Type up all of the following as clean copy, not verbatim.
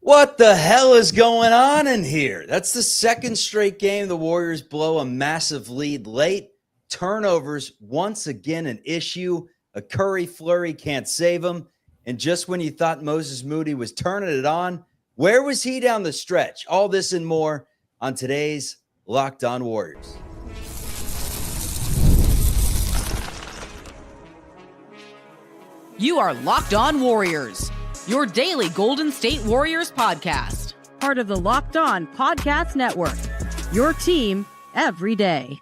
What the hell is going on in here? That's the second straight game the Warriors blow a massive lead late. Turnovers, once again, an issue. A Curry flurry can't save him. And just when you thought Moses Moody was turning it on, where was he down the stretch? All this and more on today's Locked On Warriors. You are Locked On Warriors, your daily Golden State Warriors podcast. Part of the Locked On Podcast Network, your team every day.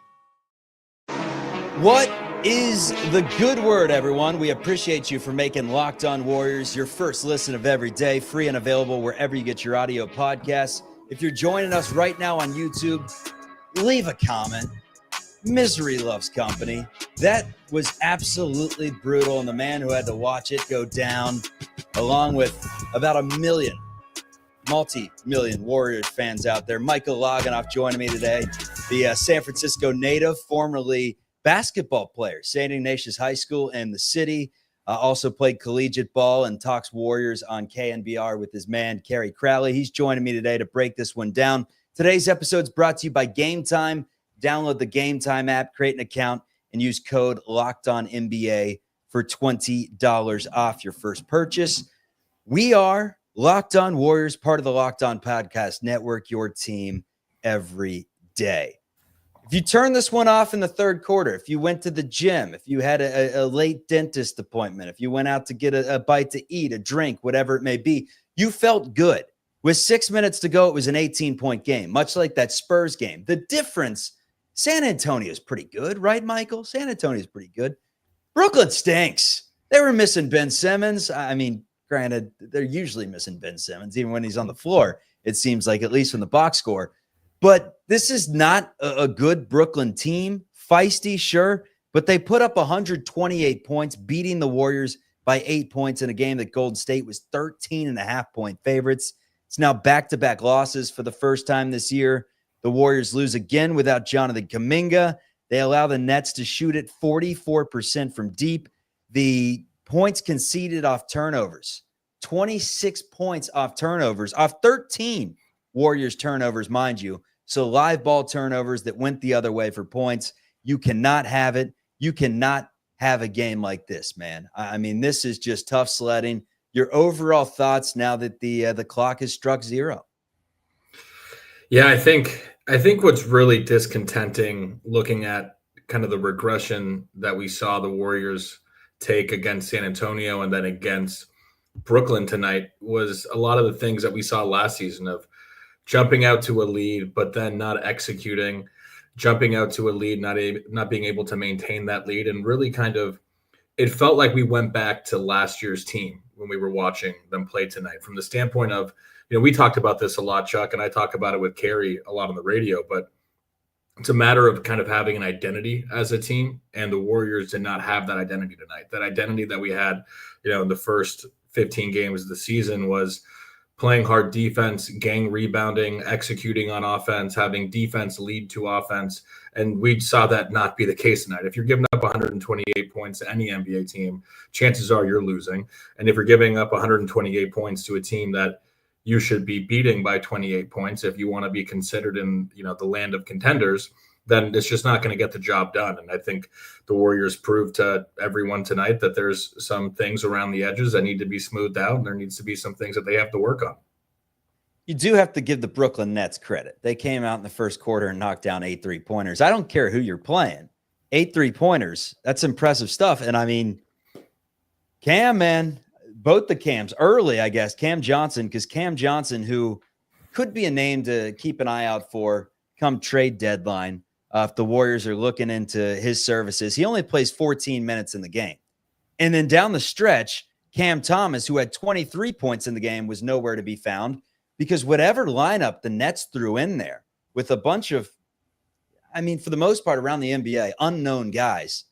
What is the good word, everyone? We appreciate you for making Locked On Warriors your first listen of every day, free and available wherever you get your audio podcasts. If you're joining us right now on YouTube, leave a comment. Misery loves company. That was absolutely brutal, and the man who had to watch it go down, along with about a million, multi-million Warriors fans out there. Michael Loginoff joining me today, the San Francisco native, formerly basketball player, St. Ignatius High School in the city. Also played collegiate ball and talks Warriors on KNBR with his man, Kerry Crowley. He's joining me today to break this one down. Today's episode is brought to you by GameTime. Download the GameTime app, create an account, and use code LOCKEDONNBA for $20 off your first purchase. We are Locked On Warriors, part of the Locked On Podcast Network, your team every day. If you turn this one off in the third quarter, if you went to the gym, if you had a late dentist appointment, if you went out to get a bite to eat, a drink, whatever it may be, you felt good. With 6 minutes to go, it was an 18-point game, much like that Spurs game. The difference, San Antonio is pretty good, right, Michael? San Antonio is pretty good. Brookyln stinks. They were missing Ben Simmons. I mean, granted, they're usually missing Ben Simmons, even when he's on the floor, it seems like, at least from the box score. But this is not a good Brookyln team. Feisty, sure, but they put up 128 points, beating the Warriors by 8 points in a game that Golden State was 13.5-point favorites. It's now back-to-back losses for the first time this year. The Warriors lose again without Jonathan Kuminga. They allow the Nets to shoot at 44% from deep. The points conceded off turnovers, 26 points off turnovers, off 13 Warriors turnovers, mind you. So live ball turnovers that went the other way for points. You cannot have it. You cannot have a game like this, man. I mean, this is just tough sledding. Your overall thoughts now that the clock has struck zero? Yeah, I think what's really discontenting, looking at kind of the regression that we saw the Warriors take against San Antonio and then against Brookyln tonight, was a lot of the things that we saw last season of jumping out to a lead, but then not executing, jumping out to a lead, not being able to maintain that lead. And really kind of, it felt like we went back to last year's team when we were watching them play tonight, from the standpoint of, we talked about this a lot, Chuck, and I talk about it with Kerry a lot on the radio, but it's a matter of kind of having an identity as a team, and the Warriors did not have that identity tonight. That identity that we had, in the first 15 games of the season was playing hard defense, gang rebounding, executing on offense, having defense lead to offense, and we saw that not be the case tonight. If you're giving up 128 points to any NBA team, chances are you're losing. And if you're giving up 128 points to a team that you should be beating by 28 points, if you want to be considered in, the land of contenders, then it's just not going to get the job done. And I think the Warriors proved to everyone tonight that there's some things around the edges that need to be smoothed out, and there needs to be some things that they have to work on. You do have to give the Brookyln Nets credit. They came out in the first quarter and knocked down 8 3-pointers. I don't care who you're playing. 8 3-pointers, that's impressive stuff. And I mean, Cam, man, both the Cams early, I guess. Cam Johnson, because Cam Johnson, who could be a name to keep an eye out for come trade deadline, if the Warriors are looking into his services. He only plays 14 minutes in the game. And then down the stretch, Cam Thomas, who had 23 points in the game, was nowhere to be found, because whatever lineup the Nets threw in there with a bunch of, for the most part around the NBA, unknown guys,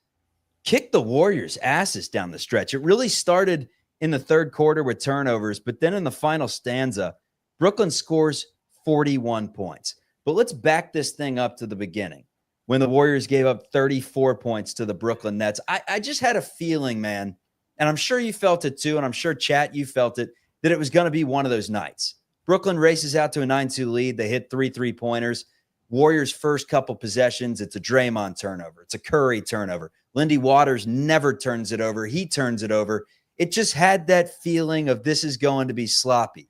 kicked the Warriors' asses down the stretch. It really started in the third quarter with turnovers, but then in the final stanza, Brookyln scores 41 points. But let's back this thing up to the beginning, when the Warriors gave up 34 points to the Brookyln Nets. I just had a feeling, man, and I'm sure you felt it too, and I'm sure, chat, you felt it, that it was going to be one of those nights Brooklyn races out to a 9-2 lead. They hit 3 3-pointers. Warriors' first couple possessions, it's a Draymond turnover. It's a Curry turnover. Lindy Waters never turns it over. He turns it over. It just had that feeling of this is going to be sloppy.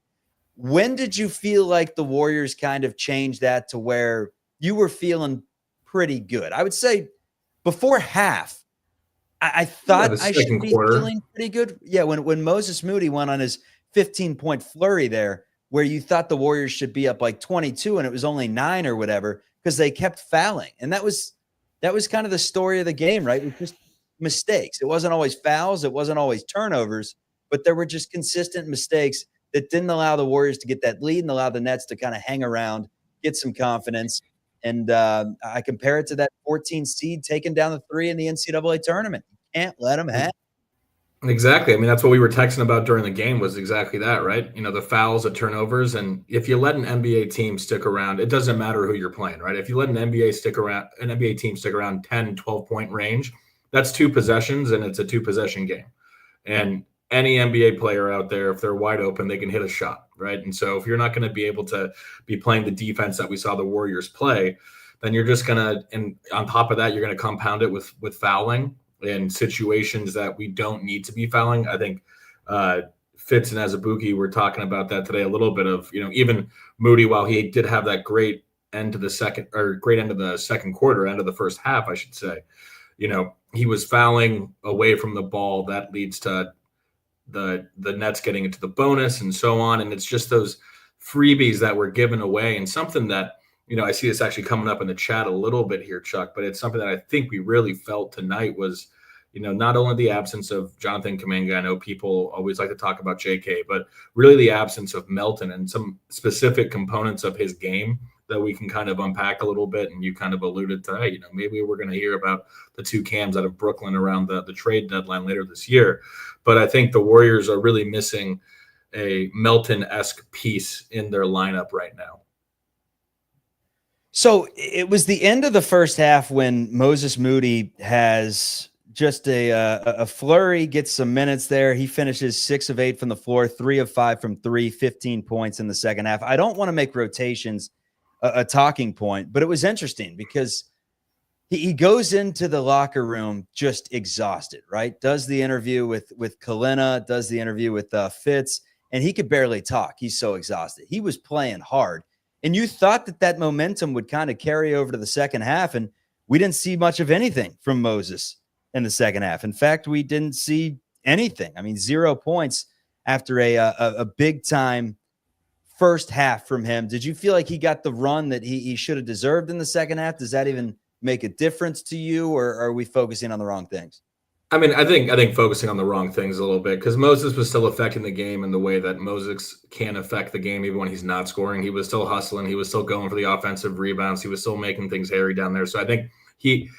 When did you feel like the Warriors kind of changed that to where you were feeling pretty good? I would say before half, I thought I should be feeling pretty good. Yeah, when Moses Moody went on his 15-point flurry there, where you thought the Warriors should be up like 22 and it was only 9 or whatever, because they kept fouling. And that was kind of the story of the game, right? It was just mistakes. It wasn't always fouls. It wasn't always turnovers, but there were just consistent mistakes that didn't allow the Warriors to get that lead and allow the Nets to kind of hang around, get some confidence. And I compare it to that 14 seed taking down the 3 in the NCAA tournament. You can't let them have. Exactly. I mean, that's what we were texting about during the game was exactly that, right? You know, the fouls, the turnovers. And if you let an NBA team stick around, it doesn't matter who you're playing, right? If you let an NBA team stick around 10, 12-point range, that's 2 possessions and it's a 2-possession game. And any NBA player out there, if they're wide open, they can hit a shot, right? And so if you're not going to be able to be playing the defense that we saw the Warriors play, then you're just going to, and on top of that, you're going to compound it with fouling in situations that we don't need to be fouling. I think Fitz and Azubuike were talking about that today a little bit of, you know, even Moody, while he did have that great end of the second quarter, end of the first half, I should say, you know, he was fouling away from the ball. That leads to the Nets getting into the bonus and so on. And it's just those freebies that were given away, and something that, you know, I see this actually coming up in the chat a little bit here, Chuck, but it's something that I think we really felt tonight was, you know, not only the absence of Jonathan Kuminga. I know people always like to talk about JK, but really the absence of Melton and some specific components of his game that we can kind of unpack a little bit. And you kind of alluded to, hey, you know, maybe we're going to hear about the 2 Cams out of Brooklyn around the trade deadline later this year. But I think the Warriors are really missing a Melton-esque piece in their lineup right now. So it was the end of the first half when Moses Moody has just a flurry, gets some minutes there. He finishes 6 of 8 from the floor, 3 of 5 from 3, 15 points in the second half. I don't want to make rotations a talking point, but it was interesting because he goes into the locker room just exhausted, right? Does the interview with Kalina, does the interview with Fitz, and he could barely talk. He's so exhausted. He was playing hard. And you thought that momentum would kind of carry over to the second half, and we didn't see much of anything from Moses in the second half. In fact, we didn't see anything. I mean, 0 points after a big-time first half from him. Did you feel like he got the run that he should have deserved in the second half? Does that even make a difference to you, or are we focusing on the wrong things? I mean, I think focusing on the wrong things a little bit, because Moses was still affecting the game in the way that Moses can affect the game even when he's not scoring. He was still hustling. He was still going for the offensive rebounds. He was still making things hairy down there. So I think he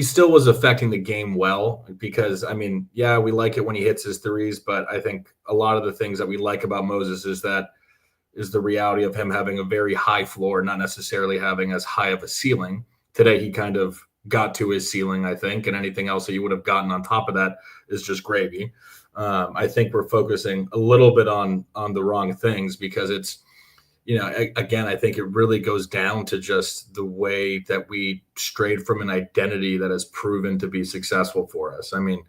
still was affecting the game well, because, I mean, yeah, we like it when he hits his threes, but I think a lot of the things that we like about Moses is the reality of him having a very high floor, not necessarily having as high of a ceiling. Today, he kind of got to his ceiling, I think, and anything else that you would have gotten on top of that is just gravy. I think we're focusing a little bit on the wrong things, because it's, you know, again, I think it really goes down to just the way that we strayed from an identity that has proven to be successful for us. I mean,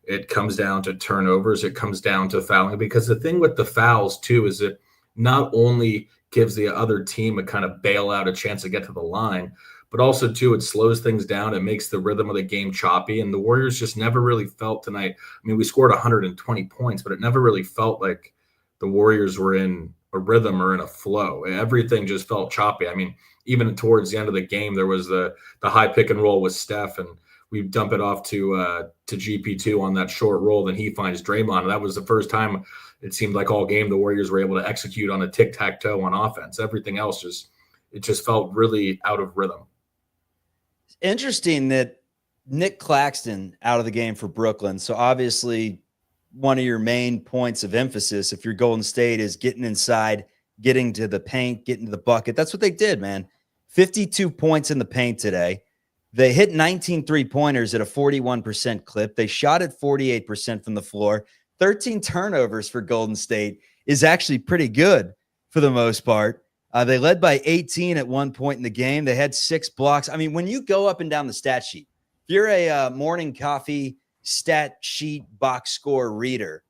it comes down to turnovers. It comes down to fouling, because the thing with the fouls too is it not only gives the other team a kind of bailout, a chance to get to the line, but also, too, it slows things down. It makes the rhythm of the game choppy. And the Warriors just never really felt tonight. I mean, we scored 120 points, but it never really felt like the Warriors were in a rhythm or in a flow. Everything just felt choppy. I mean, even towards the end of the game, there was the high pick and roll with Steph, and we dump it off to GP2 on that short roll. Then he finds Draymond. And that was the first time it seemed like all game the Warriors were able to execute on a tic-tac-toe on offense. Everything else just felt really out of rhythm. Interesting that Nick Claxton out of the game for Brooklyn. So obviously one of your main points of emphasis, if you're Golden State, is getting inside, getting to the paint, getting to the bucket. That's what they did, man. 52 points in the paint today. They hit 19 3-pointers at a 41% clip. They shot at 48% from the floor. 13 turnovers for Golden State is actually pretty good for the most part. They led by 18 at one point in the game. They had 6 blocks. I mean, when you go up and down the stat sheet, if you're a morning coffee stat sheet box score reader,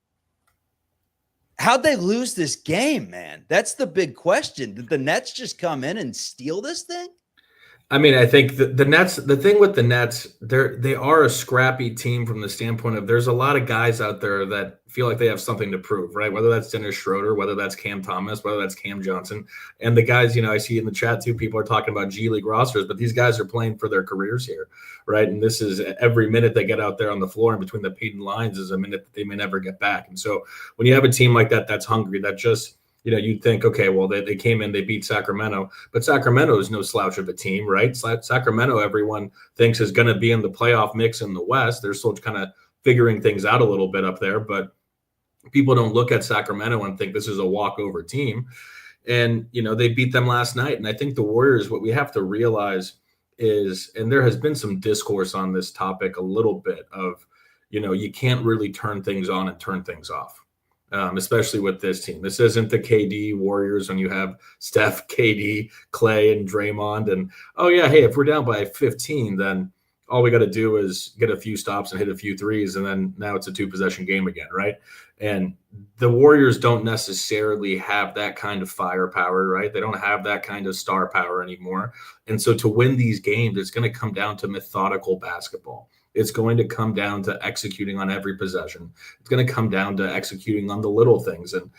how'd they lose this game, man? That's the big question. Did the Nets just come in and steal this thing? I mean, I think the Nets, the thing with the Nets, they are a scrappy team from the standpoint of there's a lot of guys out there that feel like they have something to prove, right? Whether that's Dennis Schroeder, whether that's Cam Thomas, whether that's Cam Johnson. And the guys, I see in the chat too, people are talking about G League rosters, but these guys are playing for their careers here, right? And this is every minute they get out there on the floor and between the painted lines is a minute that they may never get back. And so when you have a team like that, that's hungry, that just – you'd think, okay, well, they came in, they beat Sacramento, but Sacramento is no slouch of a team, right? Sacramento, everyone thinks is going to be in the playoff mix in the West. They're still kind of figuring things out a little bit up there, but people don't look at Sacramento and think this is a walkover team. And, they beat them last night. And I think the Warriors, what we have to realize is, and there has been some discourse on this topic a little bit of, you can't really turn things on and turn things off. Especially with this team. This isn't the KD Warriors when you have Steph, KD, Clay, and Draymond. And, oh, yeah, hey, if we're down by 15, then all we got to do is get a few stops and hit a few threes, and then now it's a 2-possession game again, right? And the Warriors don't necessarily have that kind of firepower, right? They don't have that kind of star power anymore. And so to win these games, it's going to come down to methodical basketball. It's going to come down to executing on every possession. It's going to come down to executing on the little things. And,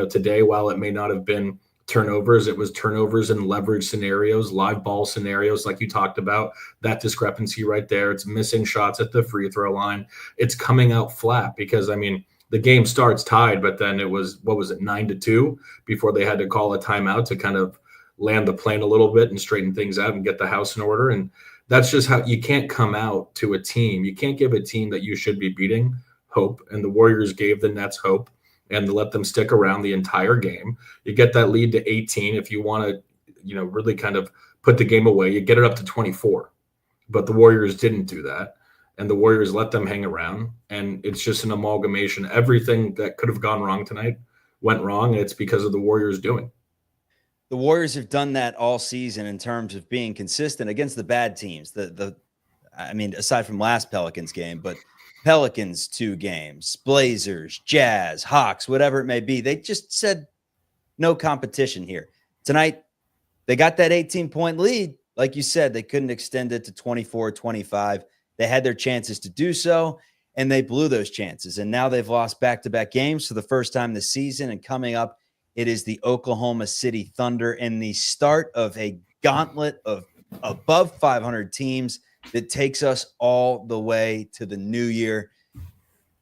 today, while it may not have been turnovers, it was turnovers and leverage scenarios, live ball scenarios, like you talked about, that discrepancy right there. It's missing shots at the free throw line. It's coming out flat because, the game starts tied, but then it was, 9-2 before they had to call a timeout to kind of land the plane a little bit and straighten things out and get the house in order. And that's just how you can't come out to a team. You can't give a team that you should be beating hope. And the Warriors gave the Nets hope and let them stick around the entire game. You get that lead to 18. If you want to, really kind of put the game away, you get it up to 24. But the Warriors didn't do that. And the Warriors let them hang around. And it's just an amalgamation. Everything that could have gone wrong tonight went wrong. And it's because of the Warriors doing. The Warriors have done that all season in terms of being consistent against the bad teams. Aside from last Pelicans game, but Pelicans 2 games, Blazers, Jazz, Hawks, whatever it may be. They just said no competition here. Tonight, they got that 18-point lead. Like you said, they couldn't extend it to 24, 25. They had their chances to do so, and they blew those chances. And now they've lost back-to-back games for the first time this season. And coming up, it is the Oklahoma City Thunder and the start of a gauntlet of above 500 teams that takes us all the way to the new year.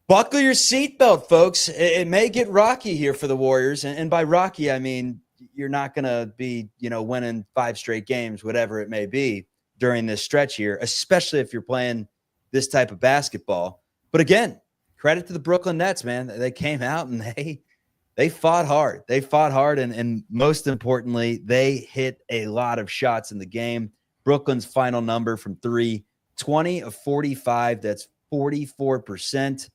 Buckle your seatbelt, folks. It may get rocky here for the Warriors. And by rocky, I mean you're not going to be, winning 5 straight games, whatever it may be, during this stretch here, especially if you're playing this type of basketball. But again, credit to the Brookyln Nets, man. They came out and they fought hard. They fought hard, and most importantly, they hit a lot of shots in the game. Brooklyn's final number from 3, 20 of 45. That's 44%.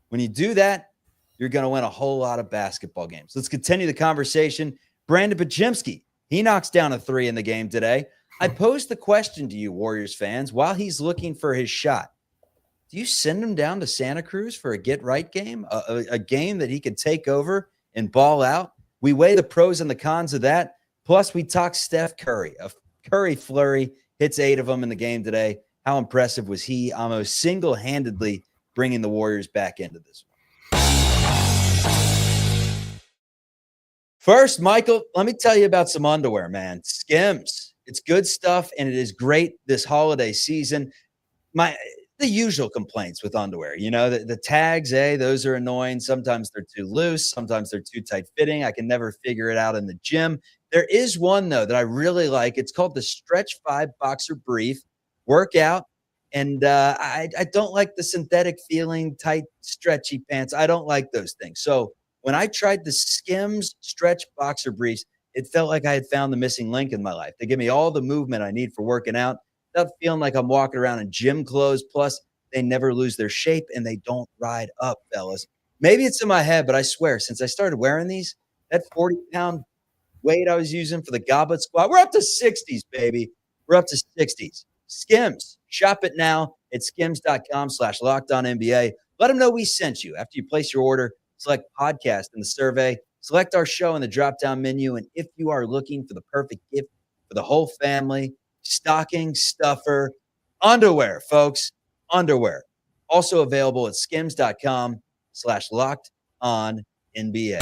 When you do that, you're going to win a whole lot of basketball games. Let's continue the conversation. Brandon Pajimski, he knocks down a 3 in the game today. I posed the question to you, Warriors fans, while he's looking for his shot. Do you send him down to Santa Cruz for a get-right game, a game that he could take over and ball out? We weigh the pros and the cons of that. Plus, we talk Steph Curry. A Curry flurry, hits 8 of them in the game today. How impressive was he? Almost single-handedly bringing the Warriors back into this one. First, Michael, let me tell you about some underwear, man. SKIMS. It's good stuff, and it is great this holiday season. The usual complaints with underwear, the tags, those are annoying. Sometimes they're too loose. Sometimes they're too tight fitting. I can never figure it out in the gym. There is one, though, that I really like. It's called the Stretch 5 Boxer Brief Workout. And I don't like the synthetic feeling, tight, stretchy pants. I don't like those things. So when I tried the SKIMS Stretch Boxer Briefs, it felt like I had found the missing link in my life. They give me all the movement I need for working out, without feeling like I'm walking around in gym clothes. Plus, they never lose their shape and they don't ride up, fellas. Maybe it's in my head, but I swear, since I started wearing these, that 40-pound weight I was using for the goblet squat. We're up to 60s, baby. We're up to 60s. Skims. Shop it now at skims.com/LockedOnNBA. Let them know we sent you. After you place your order, select podcast in the survey, select our show in the drop-down menu, and if you are looking for the perfect gift for the whole family, stocking stuffer, underwear, folks, underwear. Also available at skims.com/LockedOnNBA.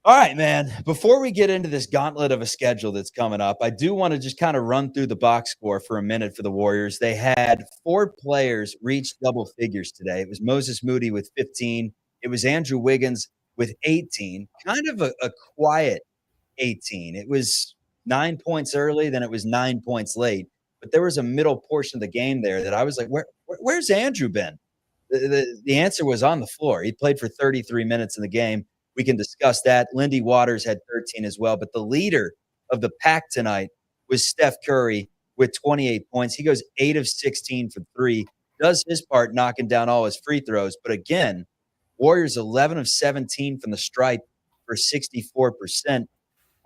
All right, man. Before we get into this gauntlet of a schedule that's coming up, I do want to just kind of run through the box score for a minute for the Warriors. They had 4 players reach double figures today. It was Moses Moody with 15. It was Andrew Wiggins with 18. Kind of a quiet 18. It was 9 points early, then it was 9 points late. But there was a middle portion of the game there that I was like, where's Andrew been? The answer was on the floor. He played for 33 minutes in the game. We can discuss that. Lindy Waters had 13 as well. But the leader of the pack tonight was Steph Curry with 28 points. He goes 8 of 16 for 3, does his part knocking down all his free throws. But again, Warriors 11 of 17 from the stripe for 64%.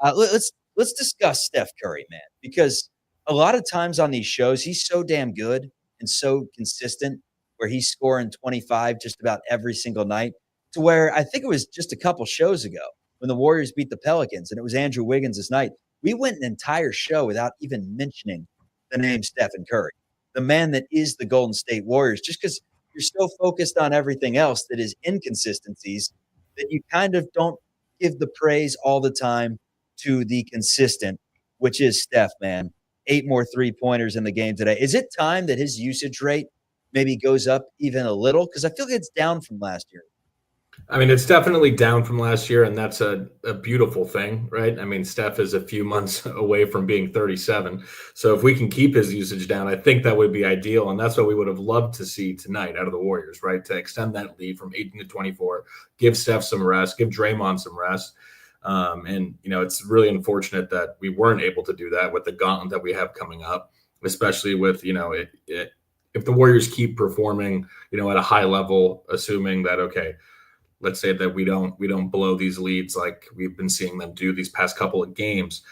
Let's discuss Steph Curry, man, because a lot of times on these shows, he's so damn good and so consistent where he's scoring 25 just about every single night, to where I think it was just a couple shows ago when the Warriors beat the Pelicans and it was Andrew Wiggins this night. We went an entire show without even mentioning the name Stephen Curry, the man that is the Golden State Warriors, just because you're so focused on everything else that is inconsistencies that you kind of don't give the praise all the time to the consistent, which is Steph, man. 8 more 3-pointers in the game today. Is it time that his usage rate maybe goes up even a little? Because I feel like it's down from last year. I mean, it's definitely down from last year, and that's a beautiful thing, right? I mean, Steph is a few months away from being 37. So if we can keep his usage down, I think that would be ideal. And that's what we would have loved to see tonight out of the Warriors, right? To extend that lead from 18 to 24, give Steph some rest, give Draymond some rest. And, it's really unfortunate that we weren't able to do that with the gauntlet that we have coming up, especially with, if the Warriors keep performing, at a high level, assuming that, okay, let's say that we don't blow these leads like we've been seeing them do these past couple of games.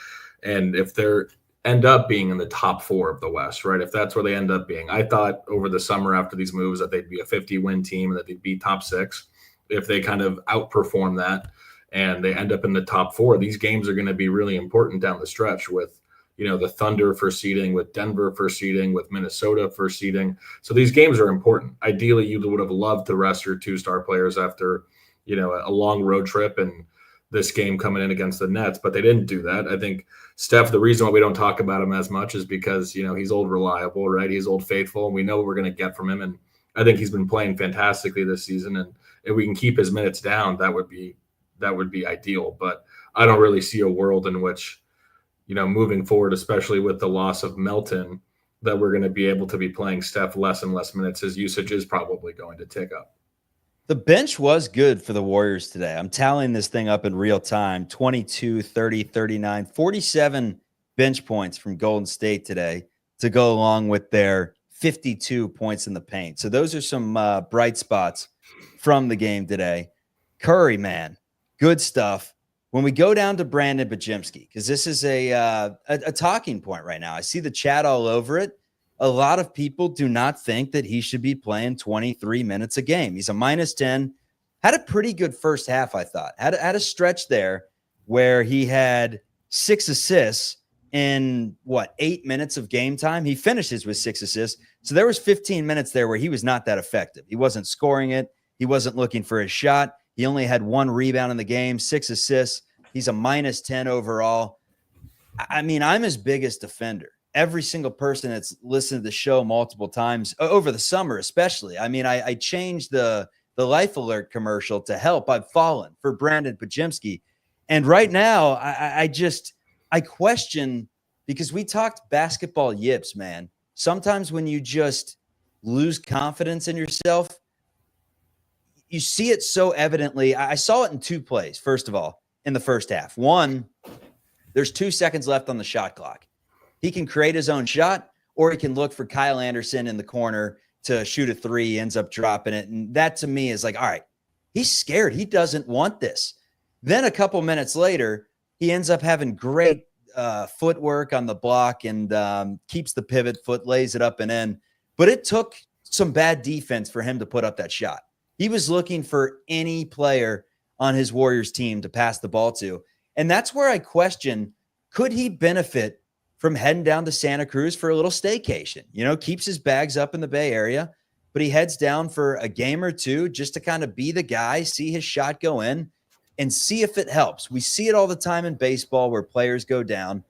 And if they're end up being in the top 4 of the West, right? If that's where they end up being, I thought over the summer after these moves that they'd be a 50-win team and that they'd be top 6. If they kind of outperform that and they end up in the top 4, these games are going to be really important down the stretch with, the Thunder for seeding, with Denver for seeding, with Minnesota for seeding. So these games are important. Ideally, you would have loved to rest your 2-star players after, a long road trip and this game coming in against the Nets, but they didn't do that. I think Steph, the reason why we don't talk about him as much is because, he's old reliable, right? He's old faithful, and we know what we're going to get from him. And I think he's been playing fantastically this season. And if we can keep his minutes down, that would be ideal. But I don't really see a world in which, moving forward, especially with the loss of Melton, that we're going to be able to be playing Steph less and less minutes. His usage is probably going to tick up. The bench was good for the Warriors today. I'm tallying this thing up in real time. 22, 30, 39, 47 bench points from Golden State today to go along with their 52 points in the paint. So those are some bright spots from the game today. Curry, man, good stuff. When we go down to Brandon Bajemski, because this is a talking point right now. I see the chat all over it. A lot of people do not think that he should be playing 23 minutes a game. He's a -10. Had a pretty good first half, I thought. Had a stretch there where he had 6 assists in, 8 minutes of game time? He finishes with 6 assists. So there was 15 minutes there where he was not that effective. He wasn't scoring it. He wasn't looking for his shot. He only had 1 rebound in the game, 6 assists. He's a -10 overall. I mean, I'm his biggest defender. Every single person that's listened to the show multiple times over the summer, especially. I mean, I changed the Life Alert commercial to help. I've fallen for Brandon Bajemski. And right now, I question, because we talked basketball yips, man. Sometimes when you just lose confidence in yourself, you see it so evidently. I saw it in 2 plays, first of all, in the first half. One, there's 2 seconds left on the shot clock. He can create his own shot, or he can look for Kyle Anderson in the corner to shoot a 3, ends up dropping it. And that to me is like, all right, He's scared. He doesn't want this. Then a couple minutes later, he ends up having great footwork on the block and keeps the pivot foot, lays it up and in. But it took some bad defense for him to put up that shot. He was looking for any player on his Warriors team to pass the ball to. And that's where I question, could he benefit from heading down to Santa Cruz for a little staycation? You know, keeps his bags up in the Bay Area, but he heads down for a game or two just to kind of be the guy, see his shot go in, and see if it helps. We see it all the time in baseball where players go down.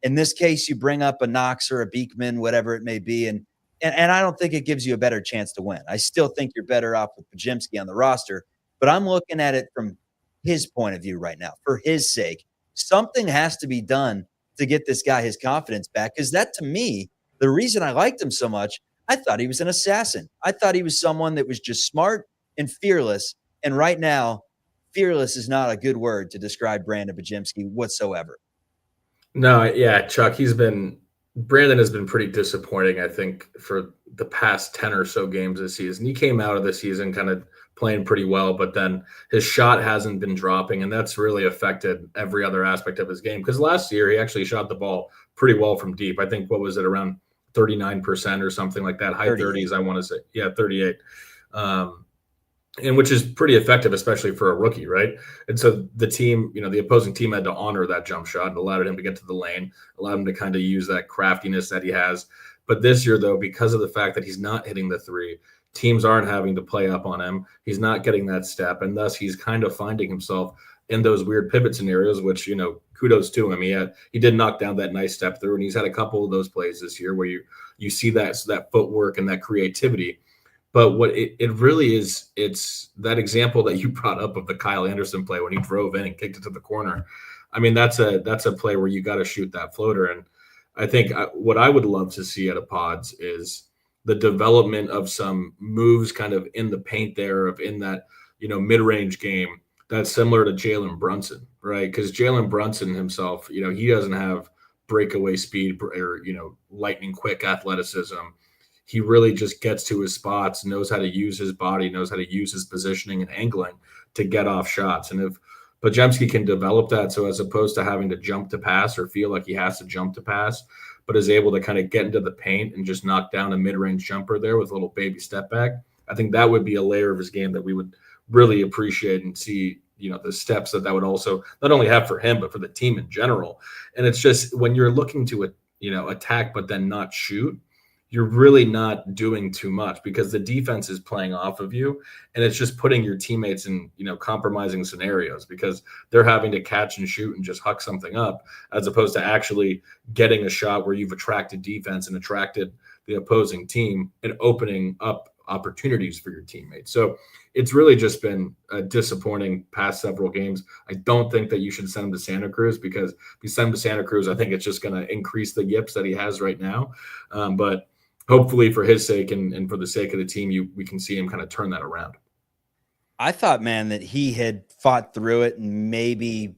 In this case, you bring up a Knox or a Beekman, whatever it may be, and I don't think it gives you a better chance to win. I still think you're better off with Podziemski on the roster, but I'm looking at it from his point of view right now. For his sake, something has to be done to get this guy his confidence back, because that, to me, the reason I liked him so much, I thought he was an assassin. I thought he was someone that was just smart and fearless, and right now, fearless is not a good word to describe Brandon Podziemski whatsoever. No, yeah, Chuck, Brandon has been pretty disappointing, I think, for the past 10 or so games this season. He came out of the season kind of playing pretty well, but then his shot hasn't been dropping, and that's really affected every other aspect of his game. Because last year, he actually shot the ball pretty well from deep. I think, what was it, around 39% or something like that, high 30s, I want to say. Yeah, 38. And which is pretty effective, especially for a rookie, right? And so the team, the opposing team had to honor that jump shot and allowed him to get to the lane, allowed him to kind of use that craftiness that he has. But this year, though, because of the fact that he's not hitting the three, teams aren't having to play up on him. He's not getting that step, and thus he's kind of finding himself in those weird pivot scenarios, which, kudos to him. He did knock down that nice step through, and he's had a couple of those plays this year where you see that footwork and that creativity. But what it really is, it's that example that you brought up of the Kyle Anderson play when he drove in and kicked it to the corner. I mean, that's a play where you got to shoot that floater. And I think what I would love to see out of Pods is the development of some moves kind of in the paint there, in that, mid-range game that's similar to Jalen Brunson, right? Because Jalen Brunson himself, he doesn't have breakaway speed or, lightning quick athleticism. He really just gets to his spots, knows how to use his body, knows how to use his positioning and angling to get off shots. And if Podziemski can develop that, so as opposed to having to jump to pass or feel like he has to jump to pass, but is able to kind of get into the paint and just knock down a mid-range jumper there with a little baby step back, I think that would be a layer of his game that we would really appreciate and see, the steps that would also not only have for him, but for the team in general. And it's just when you're looking to, attack but then not shoot, you're really not doing too much because the defense is playing off of you, and it's just putting your teammates in, compromising scenarios because they're having to catch and shoot and just huck something up, as opposed to actually getting a shot where you've attracted defense and attracted the opposing team and opening up opportunities for your teammates. So it's really just been a disappointing past several games. I don't think that you should send him to Santa Cruz, because if you send him to Santa Cruz, I think it's just going to increase the yips that he has right now. But hopefully for his sake and for the sake of the team, we can see him kind of turn that around. I thought, man, that he had fought through it and maybe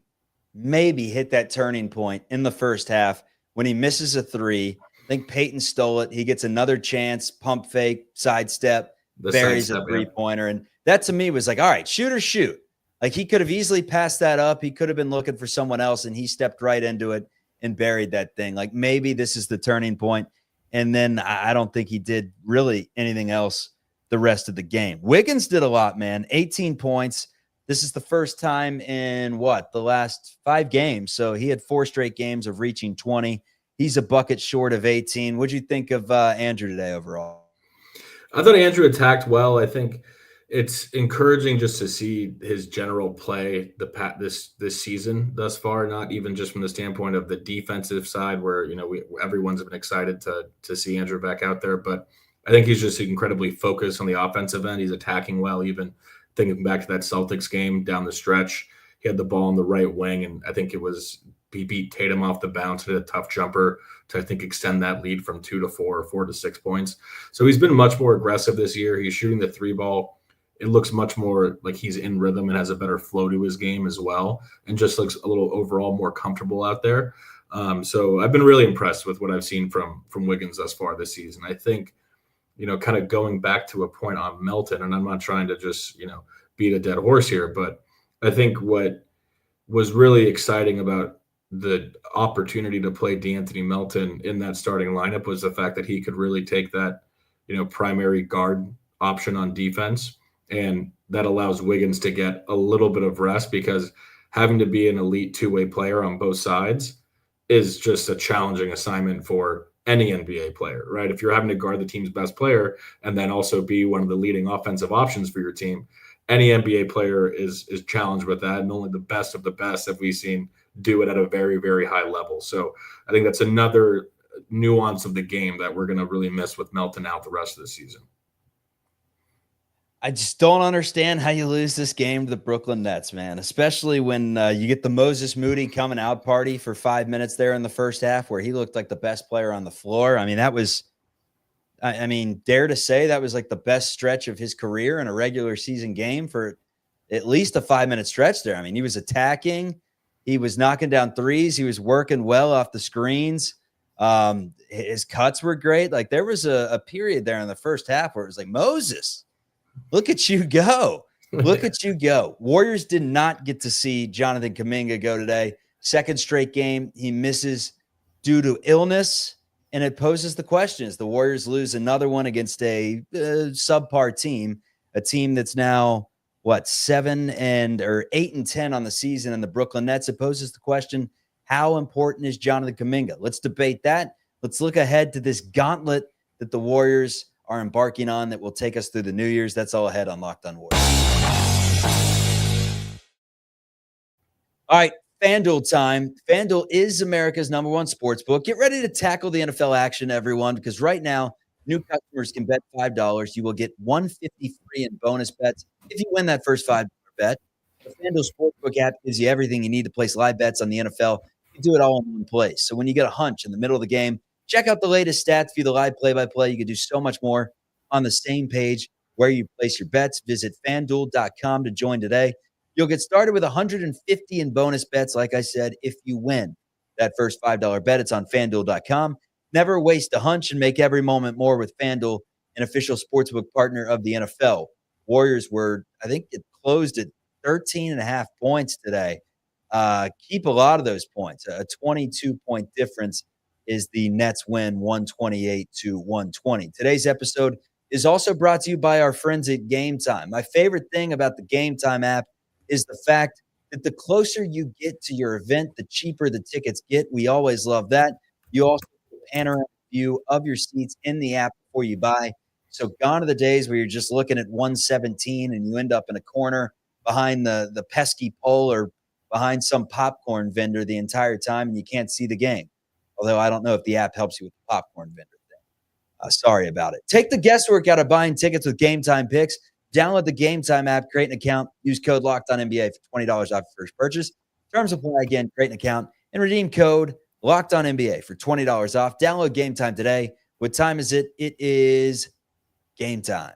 hit that turning point in the first half when he misses a three. I think Peyton stole it. He gets another chance, pump fake, sidestep, buries a three-pointer. And that to me was like, all right, shoot or shoot. Like he could have easily passed that up. He could have been looking for someone else, and he stepped right into it and buried that thing. Like maybe this is the turning point. And then I don't think he did really anything else the rest of the game. Wiggins did a lot, man. 18 points. This is the first time in the last 5 games. So he had 4 straight games of reaching 20. He's a bucket short of 18. What'd you think of Andrew today overall? I thought Andrew attacked well. I think it's encouraging just to see his general play this season thus far, not even just from the standpoint of the defensive side where, everyone's been excited to see Andrew back out there. But I think he's just incredibly focused on the offensive end. He's attacking well, even thinking back to that Celtics game down the stretch. He had the ball on the right wing, and I think he beat Tatum off the bounce, did a tough jumper to, I think, extend that lead from 2 to 4 or 4 to 6 points. So he's been much more aggressive this year. He's shooting the 3 ball. It looks much more like he's in rhythm and has a better flow to his game as well, and just looks a little overall more comfortable out there. So I've been really impressed with what I've seen from Wiggins thus far this season. I think, kind of going back to a point on Melton, and I'm not trying to just, beat a dead horse here, but I think what was really exciting about the opportunity to play DeAnthony Melton in that starting lineup was the fact that he could really take that, primary guard option on defense. And that allows Wiggins to get a little bit of rest, because having to be an elite two-way player on both sides is just a challenging assignment for any NBA player, right? If you're having to guard the team's best player and then also be one of the leading offensive options for your team, any NBA player is challenged with that, and only the best of the best have we seen do it at a very, very high level. So I think that's another nuance of the game that we're going to really miss with Melton out the rest of the season. I just don't understand how you lose this game to the Brookyln Nets, man, especially when you get the Moses Moody coming out party for 5 minutes there in the first half where he looked like the best player on the floor. I mean, that was – dare to say that was like the best stretch of his career in a regular season game for at least a 5-minute stretch there. I mean, he was attacking. He was knocking down threes. He was working well off the screens. His cuts were great. Like, there was a period there in the first half where it was like, Moses, look at you go. Look at you go. Warriors did not get to see Jonathan Kuminga go today. Second straight game he misses due to illness. And it poses the question, as the Warriors lose another one against a subpar team, a team that's now, 8-10 on the season, and the Brookyln Nets. It poses the question, how important is Jonathan Kuminga? Let's debate that. Let's look ahead to this gauntlet that the Warriors are embarking on that will take us through the New Year's. That's all ahead on Locked On Warriors. All right. FanDuel time. FanDuel is America's #1 sports book. Get ready to tackle the NFL action, everyone, because right now, new customers can bet $5. You will get $150 free in bonus bets if you win that first $5 bet. The FanDuel Sportsbook app gives you everything you need to place live bets on the NFL. You can do it all in one place. So when you get a hunch in the middle of the game, check out the latest stats, view the live play-by-play. You can do so much more on the same page where you place your bets. Visit FanDuel.com to join today. You'll get started with $150 in bonus bets, like I said, if you win that first $5 bet. It's on FanDuel.com. Never waste a hunch and make every moment more with FanDuel, an official sportsbook partner of the NFL. Warriors were, I think it closed at 13.5 points today. Keep a lot of those points. A 22-point difference is the Nets win, 128-120. Today's episode is also brought to you by our friends at GameTime. My favorite thing about the GameTime app is the fact that the closer you get to your event, the cheaper the tickets get. We always love that. You also get a panoramic view of your seats in the app before you buy. So gone are the days where you're just looking at 117 and you end up in a corner behind the pesky pole or behind some popcorn vendor the entire time and you can't see the game. Although I don't know if the app helps you with the popcorn vendor thing. Sorry about it. Take the guesswork out of buying tickets with GameTime Picks. Download the GameTime app, create an account, use code LOCKEDONNBA for $20 off your first purchase. Terms apply. Again, create an account and redeem code LOCKEDONNBA for $20 off. Download GameTime today. What time is it? It is game time.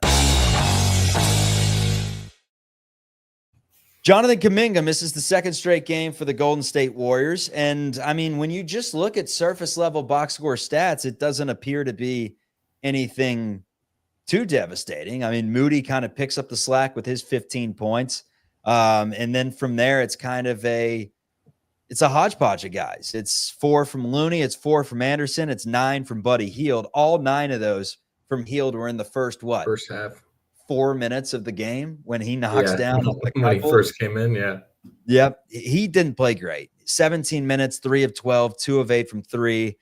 Jonathan Kuminga misses the second straight game for the Golden State Warriors. And, I mean, when you just look at surface-level box score stats, it doesn't appear to be anything too devastating. I mean, Moody kind of picks up the slack with his 15 points. And then from there, it's kind of it's a hodgepodge of guys. It's 4 from Looney. It's 4 from Anderson. It's 9 from Buddy Hield. All 9 of those from Hield were in the first half. 4 minutes of the game when he knocks down. When he first came in, yeah. Yep. He didn't play great. 17 minutes, 3 of 12, 2 of 8 from 3.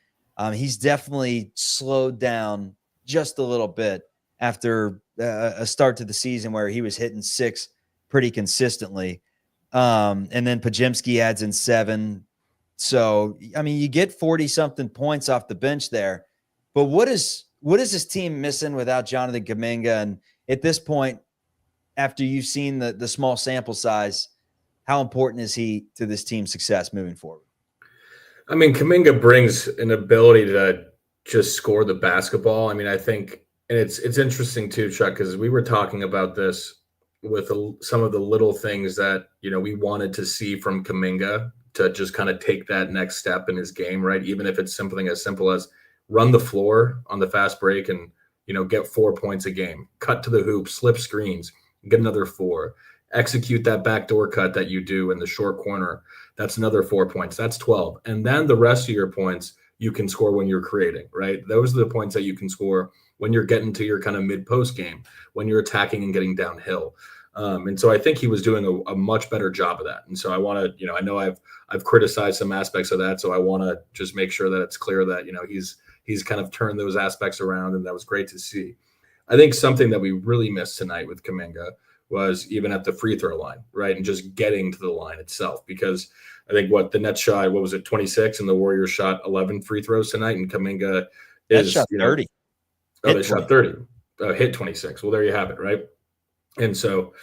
He's definitely slowed down just a little bit after a start to the season where he was hitting 6 pretty consistently. And then Pajemski adds in 7. So, I mean, you get 40-something points off the bench there. But what is this team missing without Jonathan Kuminga? And at this point, after you've seen the small sample size, how important is he to this team's success moving forward? I mean, Kuminga brings an ability to just score the basketball. I mean, I think – and it's interesting too, Chuck, because we were talking about this with some of the little things that, we wanted to see from Kuminga to just kind of take that next step in his game, right? Even if it's something as simple as run the floor on the fast break and, get 4 points a game, cut to the hoop, slip screens, get another 4. execute that backdoor cut that you do in the short corner. That's another 4 points. That's 12. And then the rest of your points you can score when you're creating, right? Those are the points that you can score when you're getting to your kind of mid-post game, when you're attacking and getting downhill. And so I think he was doing a much better job of that. And so I want to, I know I've criticized some aspects of that. So I want to just make sure that it's clear that, he's kind of turned those aspects around, and that was great to see. I think something that we really missed tonight with Kuminga was even at the free throw line, right? And just getting to the line itself, because I think the Nets shot, 26, and the Warriors shot 11 free throws tonight, and Kuminga shot 30. They shot 30, hit 26. Well, there you have it, right? And so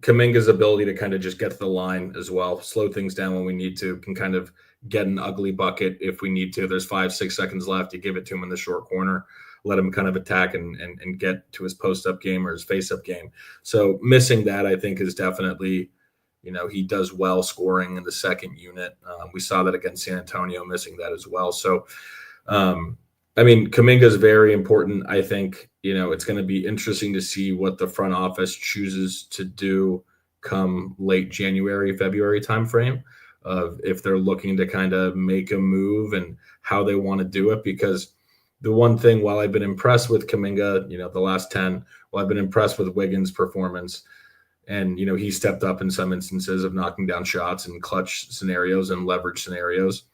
Kuminga's ability to kind of just get to the line as well, slow things down when we need to, can kind of get an ugly bucket if we need to. There's 5-6 seconds left. You give it to him in the short corner, let him kind of attack and get to his post-up game or his face-up game. So missing that, I think, is definitely, he does well scoring in the second unit. We saw that against San Antonio, missing that as well. So, Kuminga is very important. I think, it's going to be interesting to see what the front office chooses to do come late January, February timeframe, of if they're looking to kind of make a move and how they want to do it. Because the one thing, while I've been impressed with Kuminga, the last 10, I've been impressed with Wiggins' performance. And, he stepped up in some instances of knocking down shots in clutch scenarios and leverage scenarios.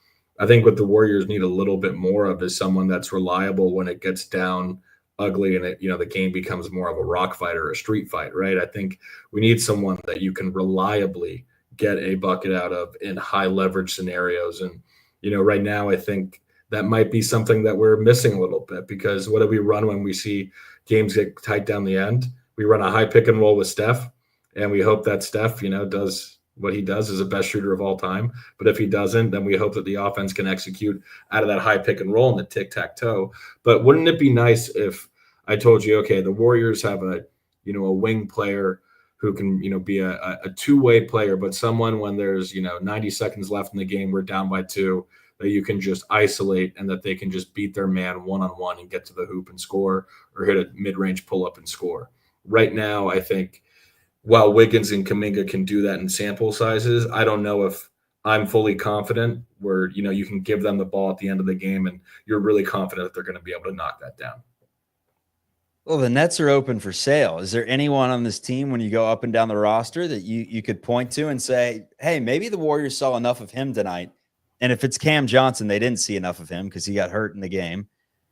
I think what the Warriors need a little bit more of is someone that's reliable when it gets down ugly and the game becomes more of a rock fight or a street fight, right? I think we need someone that you can reliably get a bucket out of in high leverage scenarios. And, right now I think that might be something that we're missing a little bit, because what do we run when we see games get tight down the end? We run a high pick and roll with Steph, and we hope that Steph, does what he does, is the best shooter of all time. But if he doesn't, then we hope that the offense can execute out of that high pick and roll and the tic-tac-toe. But wouldn't it be nice if I told you, okay, the Warriors have a wing player who can, be a two-way player, but someone when there's, 90 seconds left in the game, we're down by 2, that you can just isolate and that they can just beat their man one-on-one and get to the hoop and score, or hit a mid-range pull-up and score. Right now, I think while Wiggins and Kuminga can do that in sample sizes, I don't know if I'm fully confident where, you can give them the ball at the end of the game and you're really confident that they're going to be able to knock that down. Well, the Nets are open for sale. Is there anyone on this team, when you go up and down the roster, that you could point to and say, hey, maybe the Warriors saw enough of him tonight? And if it's Cam Johnson, they didn't see enough of him because he got hurt in the game.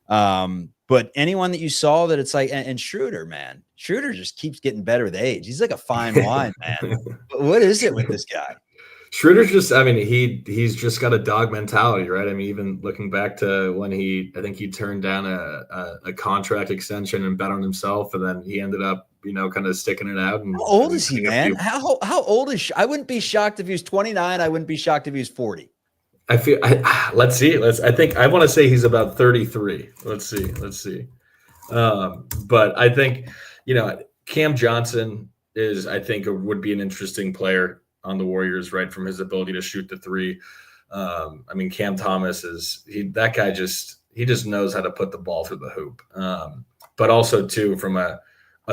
But anyone that you saw that it's like, and Schroeder, man, Schroeder just keeps getting better with age. He's like a fine wine, man. What is it with this guy? Schroeder's just, he's just got a dog mentality, right? Even looking back to when I think he turned down a contract extension and bet on himself, and then he ended up, kind of sticking it out. And how old is he, man? How old is I wouldn't be shocked if he was 29. I wouldn't be shocked if he was 40. Let's see. I want to say he's about 33. Let's see. But I think, Cam Johnson would be an interesting player on the Warriors, right? From his ability to shoot the three. Cam Thomas that guy he just knows how to put the ball through the hoop. But also too, from a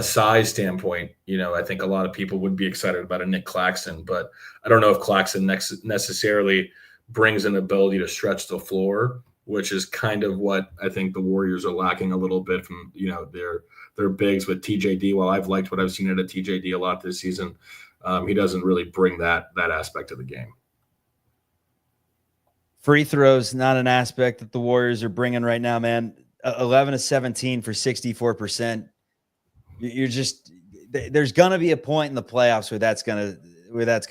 size standpoint, I think a lot of people would be excited about a Nick Claxton, but I don't know if Claxton necessarily brings an ability to stretch the floor, which is kind of what I think the Warriors are lacking a little bit from, their bigs with TJD. While I've liked what I've seen out of TJD a lot this season, he doesn't really bring that aspect of the game. Free throws, not an aspect that the Warriors are bringing right now, man. 11-17 for 64%. There's going to be a point in the playoffs where that's going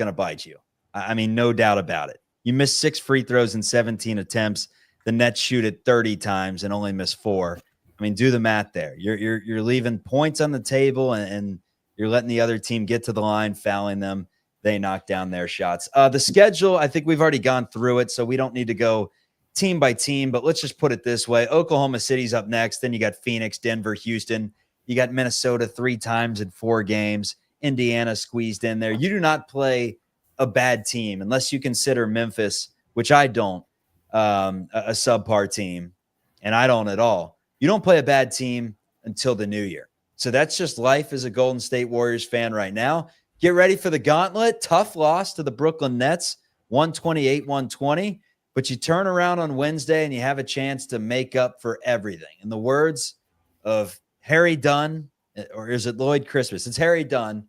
to bite you. No doubt about it. You missed 6 free throws in 17 attempts. The Nets shoot it 30 times and only miss 4. Do the math there. You're leaving points on the table and you're letting the other team get to the line, fouling them. They knock down their shots. The schedule, I think we've already gone through it, so we don't need to go team by team, but let's just put it this way. Oklahoma City's up next. Then you got Phoenix, Denver, Houston. You got Minnesota 3 times in 4 games. Indiana squeezed in there. You do not play a bad team unless you consider Memphis, which I don't, a subpar team, and I don't at all. You don't play a bad team until the new year. So that's just life as a Golden State Warriors fan right now. Get ready for the gauntlet. Tough loss to the Brookyln Nets, 128-120. But you turn around on Wednesday and you have a chance to make up for everything. In the words of Harry Dunn, or is it Lloyd Christmas? It's Harry Dunn.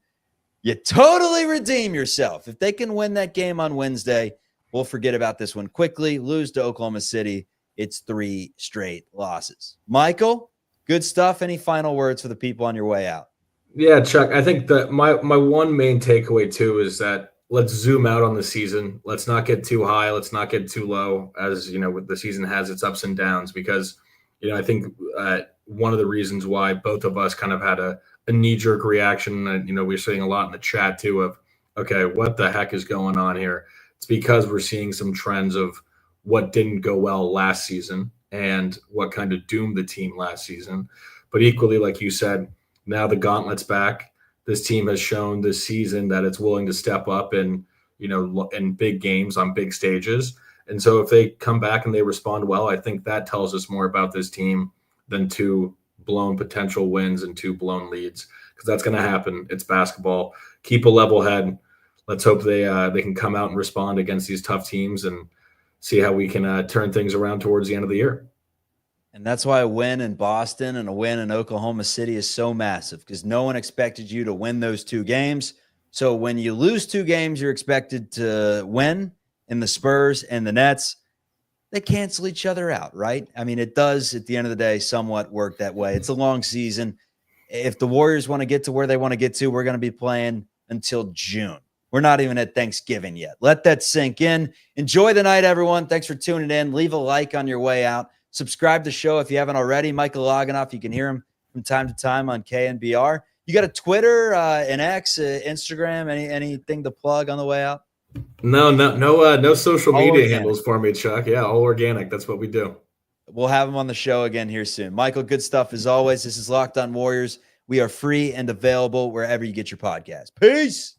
You totally redeem yourself. If they can win that game on Wednesday, we'll forget about this one quickly. Lose to Oklahoma City. It's 3 straight losses. Michael, good stuff. Any final words for the people on your way out? Yeah, Chuck, I think that my one main takeaway too is that let's zoom out on the season. Let's not get too high. Let's not get too low, as the season has its ups and downs, because I think one of the reasons why both of us kind of had a knee-jerk reaction, and we're seeing a lot in the chat too of, okay, what the heck is going on here? It's because we're seeing some trends of what didn't go well last season and what kind of doomed the team last season. But equally, like you said, now the gauntlet's back. This team has shown this season that it's willing to step up in big games on big stages. And so if they come back and they respond well, I think that tells us more about this team than 2 blown potential wins and 2 blown leads, because that's going to happen. It's basketball. Keep a level head. Let's hope they can come out and respond against these tough teams and see how we can turn things around towards the end of the year. And that's why a win in Boston and a win in Oklahoma City is so massive, because no one expected you to win those 2 games. So when you lose 2 games, you're expected to win. In the Spurs and the Nets, they cancel each other out, right? I mean, it does at the end of the day somewhat work that way. It's a long season. If the Warriors want to get to where they want to get to, we're going to be playing until June. We're not even at Thanksgiving yet. Let that sink in. Enjoy the night, everyone. Thanks for tuning in. Leave a like on your way out. Subscribe to the show if you haven't already. Michael Loginoff, you can hear him from time to time on KNBR. You got a Twitter, an X, Instagram, anything to plug on the way out? No social All media organic. handles for me, Chuck. Yeah, all organic. That's what we do. We'll have him on the show again here soon. Michael, good stuff as always. This is Locked On Warriors. We are free and available wherever you get your podcast. Peace.